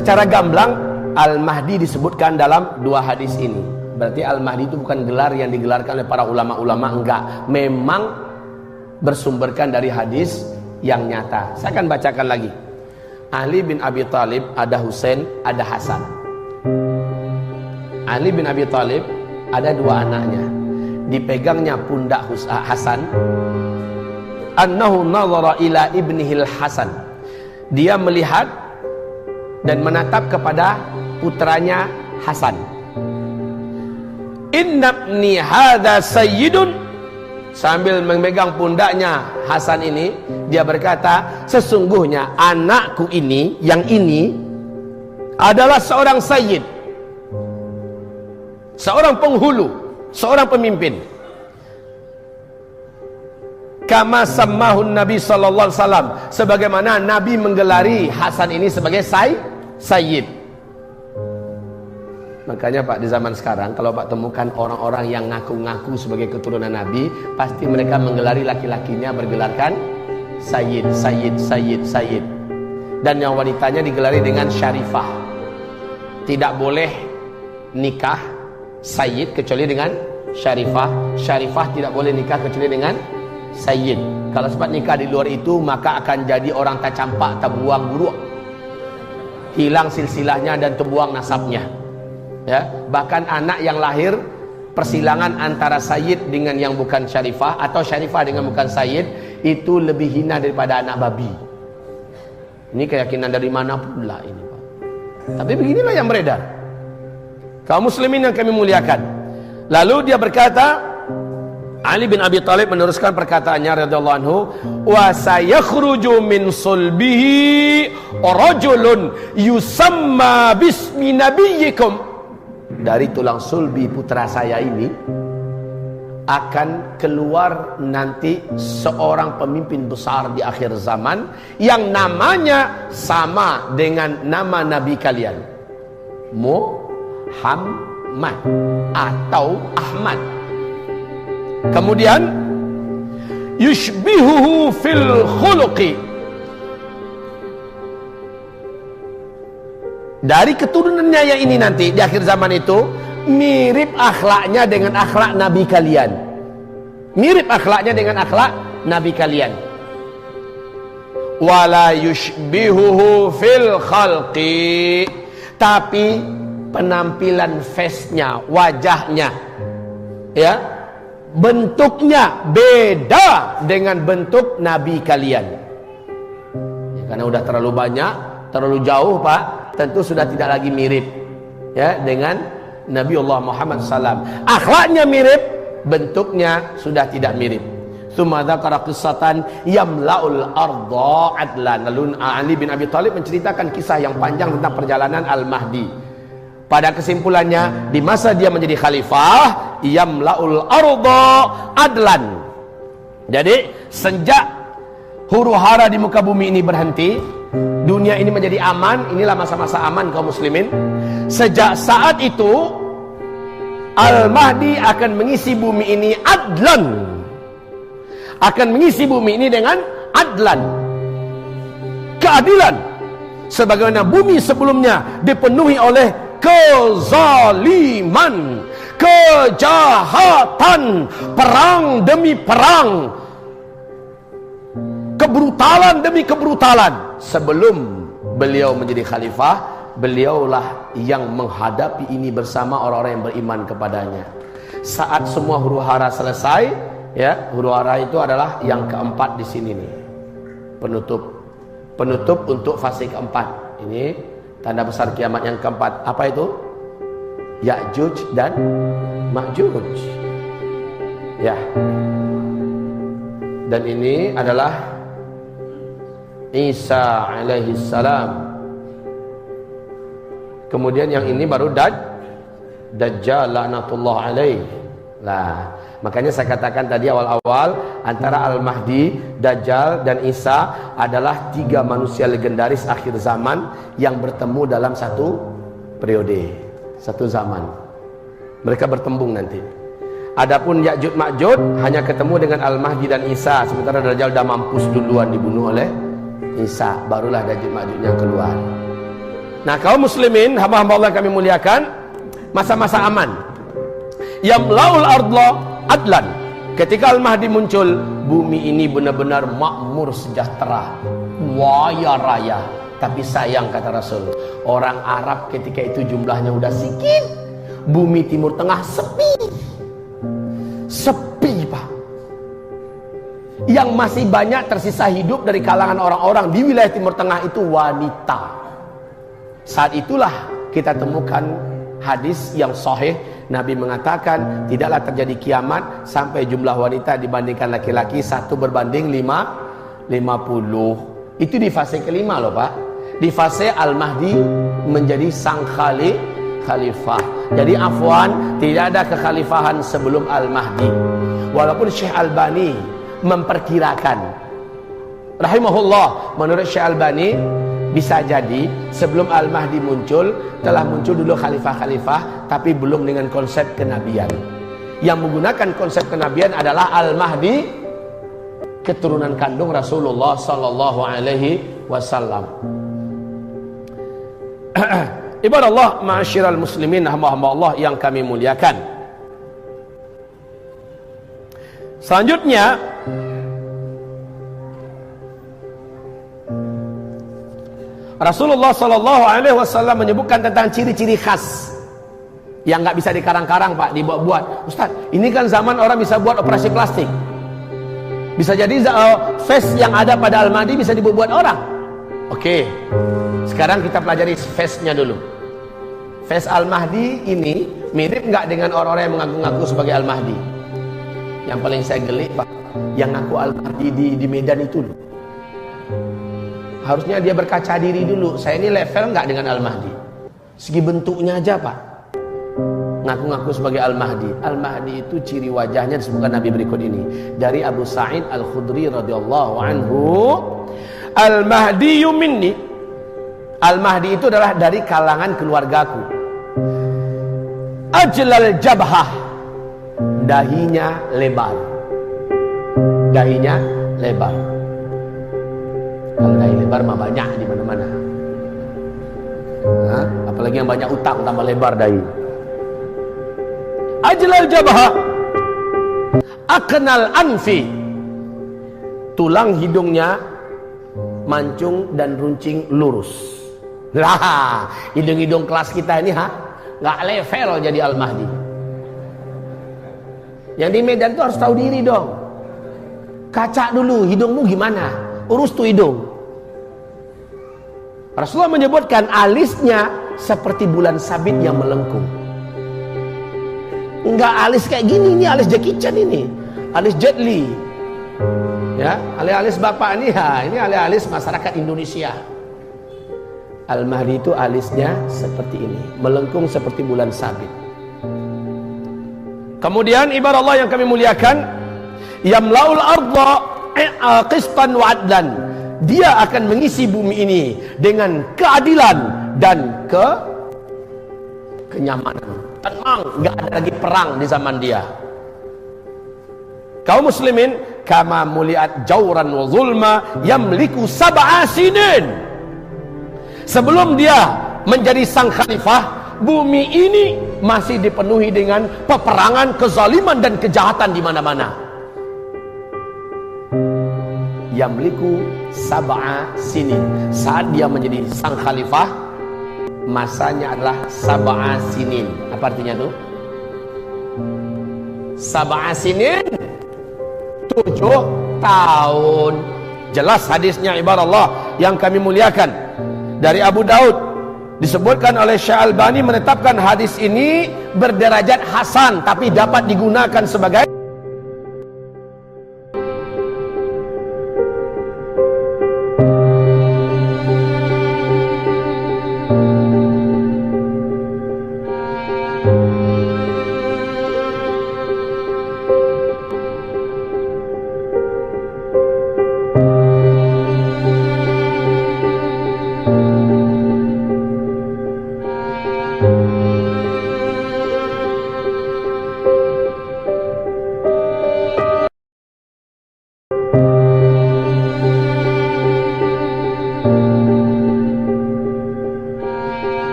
Secara gamblang, Al-Mahdi disebutkan dalam dua hadis ini. Berarti Al-Mahdi itu bukan gelar yang digelarkan oleh para ulama-ulama, enggak. Memang bersumberkan dari hadis yang nyata. Saya akan bacakan lagi. Ali bin Abi Thalib, ada Husain, ada Hasan. Ali bin Abi Thalib ada dua anaknya. Dipegangnya pundak Hasan. Annahu nazara ila ibnihil Hasan. Dia melihat dan menatap kepada putranya Hasan. Inna ibni hadza sayyidun. Sambil memegang pundaknya Hasan ini, dia berkata, sesungguhnya anakku ini, yang ini adalah seorang sayyid, seorang penghulu, seorang pemimpin. Kama sammahun Nabi sallallahu alaihi wasallam, sebagaimana Nabi menggelari Hasan ini sebagai sayyid. Makanya Pak, di zaman sekarang kalau Pak temukan orang-orang yang ngaku-ngaku sebagai keturunan Nabi, pasti mereka menggelari laki-lakinya bergelarkan sayyid. Dan yang wanitanya digelari dengan syarifah. Tidak boleh nikah sayyid kecuali dengan syarifah. Syarifah tidak boleh nikah kecuali dengan sayyid. Kalau sempat nikah di luar itu, maka akan jadi orang tak campak, tak buang buruk, hilang silsilahnya dan terbuang nasabnya. Ya, bahkan anak yang lahir persilangan antara sayyid dengan yang bukan syarifah, atau syarifah dengan bukan sayyid, itu lebih hina daripada anak babi. Ini keyakinan dari mana pula ini, Pak? Tapi beginilah yang beredar. Kaum muslimin yang kami muliakan. Lalu dia berkata, Ali bin Abi Thalib meneruskan perkataannya radhiyallahu anhu, wa sayakhruju min sulbihi rajulun yusamma bismi nabiyyikum. Dari tulang sulbi putra saya ini akan keluar nanti seorang pemimpin besar di akhir zaman yang namanya sama dengan nama nabi kalian, Muhammad atau Ahmad. Kemudian yushbihuhu fil khuluqi. Dari keturunannya yang ini nanti di akhir zaman itu mirip akhlaknya dengan akhlak nabi kalian. Mirip akhlaknya dengan akhlak nabi kalian. Wala yushbihuhu fil khalqi. Tapi penampilan face-nya, wajahnya, ya, bentuknya beda dengan bentuk nabi kalian. Ya, karena udah terlalu banyak, terlalu jauh, Pak. Tentu sudah tidak lagi mirip, ya, dengan Nabiullah Muhammad SAW. Akhlaknya mirip, bentuknya sudah tidak mirip. Tsumma dzakara qissatan yamla'ul ardha adlan. Lalu Ali bin Abi Thalib menceritakan kisah yang panjang tentang perjalanan Al-Mahdi. Pada kesimpulannya, di masa dia menjadi khalifah, yamla'ul ardha adlan. Jadi sejak huru-hara di muka bumi ini berhenti, dunia ini menjadi aman. Inilah masa-masa aman kaum muslimin. Sejak saat itu Al-Mahdi akan mengisi bumi ini adlan. Akan mengisi bumi ini dengan adlan, keadilan. Sebagaimana bumi sebelumnya dipenuhi oleh kezaliman, kejahatan, perang demi perang, kebrutalan demi kebrutalan. Sebelum beliau menjadi khalifah, beliaulah yang menghadapi ini bersama orang-orang yang beriman kepadanya. Saat semua huru-hara selesai, ya, huru-hara itu adalah yang keempat di sini nih. Penutup untuk fase keempat. Ini tanda besar kiamat yang keempat. Apa itu? Ya'juj dan Ma'juj. Ya. Dan ini adalah Isa alaihi salam. Kemudian yang ini baru Dajjal laknatullah alaih. Nah, makanya saya katakan tadi awal-awal, antara Al-Mahdi, Dajjal dan Isa adalah tiga manusia legendaris akhir zaman yang bertemu dalam satu periode, satu zaman. Mereka bertembung nanti. Adapun Ya'juj Ma'juj hanya ketemu dengan Al-Mahdi dan Isa, sementara Dajjal dah mampus duluan dibunuh oleh Isa, barulah Ya'juj Ma'juj yang keluar. Nah, kaum muslimin, hamba-hamba Allah yang kami muliakan, masa-masa aman. Yamlaul ardla adlan. Ketika Al-Mahdi muncul, bumi ini benar-benar makmur, sejahtera, waya raya. Tapi sayang, kata Rasul, orang Arab ketika itu jumlahnya udah sedikit. Bumi Timur Tengah sepi. Sepi, Pak. Yang masih banyak tersisa hidup dari kalangan orang-orang di wilayah Timur Tengah itu wanita. Saat itulah kita temukan hadis yang sahih. Nabi mengatakan tidaklah terjadi kiamat sampai jumlah wanita dibandingkan laki-laki 1 berbanding 50. Itu di fase kelima loh, Pak. Di fase Al-Mahdi menjadi sang khalifah. Jadi afwan, tidak ada kekhalifahan sebelum Al-Mahdi. Walaupun Syekh Albani memperkirakan, rahimahullah, menurut Syekh Albani, bisa jadi sebelum Al-Mahdi muncul, telah muncul dulu khalifah-khalifah, tapi belum dengan konsep kenabian. Yang menggunakan konsep kenabian adalah Al-Mahdi, keturunan kandung Rasulullah sallallahu alaihi wasallam. Ibadah Allah, ma'asyiral muslimin, hamba-hamba Allah yang kami muliakan. Selanjutnya, Rasulullah sallallahu alaihi wasallam menyebutkan tentang ciri-ciri khas yang nggak bisa dikarang-karang, Pak, dibuat-buat. Ustaz, ini kan zaman orang bisa buat operasi plastik. Bisa jadi face yang ada pada Al-Mahdi bisa dibuat orang. Oke. Sekarang kita pelajari face-nya dulu. Face Al-Mahdi ini mirip nggak dengan orang-orang yang mengaku-ngaku sebagai Al-Mahdi? Yang paling saya gelik, Pak, yang ngaku Al-Mahdi di Medan itu loh. Harusnya dia berkaca diri dulu. Saya ini level nggak dengan Al-Mahdi? Segi bentuknya aja, Pak, ngaku-ngaku sebagai Al-Mahdi. Al-Mahdi itu ciri wajahnya disebutkan Nabi berikut ini. Dari Abu Sa'id Al-Khudri radhiyallahu anhu, Al-Mahdiyu minni. Al-Mahdi itu adalah dari kalangan keluargaku. Ajlal jabhah, dahinya lebar. Dahinya lebar. Kalau dahi lebar mah banyak di mana-mana. Apalagi yang banyak utang tambah lebar dahi. Ajlal jabhah, aknal anfi. Tulang hidungnya mancung dan runcing lurus. Lah, hidung-hidung kelas kita ini nggak level jadi Al-Mahdi. Yang di Medan tuh harus tahu diri dong. Kaca dulu hidungmu gimana, urus tuh hidung. Rasulullah menyebutkan alisnya seperti bulan sabit yang melengkung. Enggak alis kayak gini, ini alis Jackie Chan ini, alis Jet Li, ya, alis bapak ini, ini alis masyarakat Indonesia. Al-Mahdi itu alisnya seperti ini, melengkung seperti bulan sabit. Kemudian ibarat Allah yang kami muliakan, yamlaul ardha qistan wa adlan. Dia akan mengisi bumi ini dengan keadilan dan kenyamanan. Tenang, nggak ada lagi perang di zaman dia. Kaum muslimin, kama muliat jauran wa zulma yamliku sab'a sinin. Sebelum dia menjadi sang khalifah, bumi ini masih dipenuhi dengan peperangan, kezaliman dan kejahatan di mana-mana. Yamliku sab'a sinin. Saat dia menjadi sang khalifah, masanya adalah sab'a sinin. Apa artinya tuh? Sab'a sinin, 7 tahun. Jelas hadisnya ibarat Allah yang kami muliakan. Dari Abu Daud disebutkan oleh Syekh Albani menetapkan hadis ini berderajat hasan, tapi dapat digunakan sebagai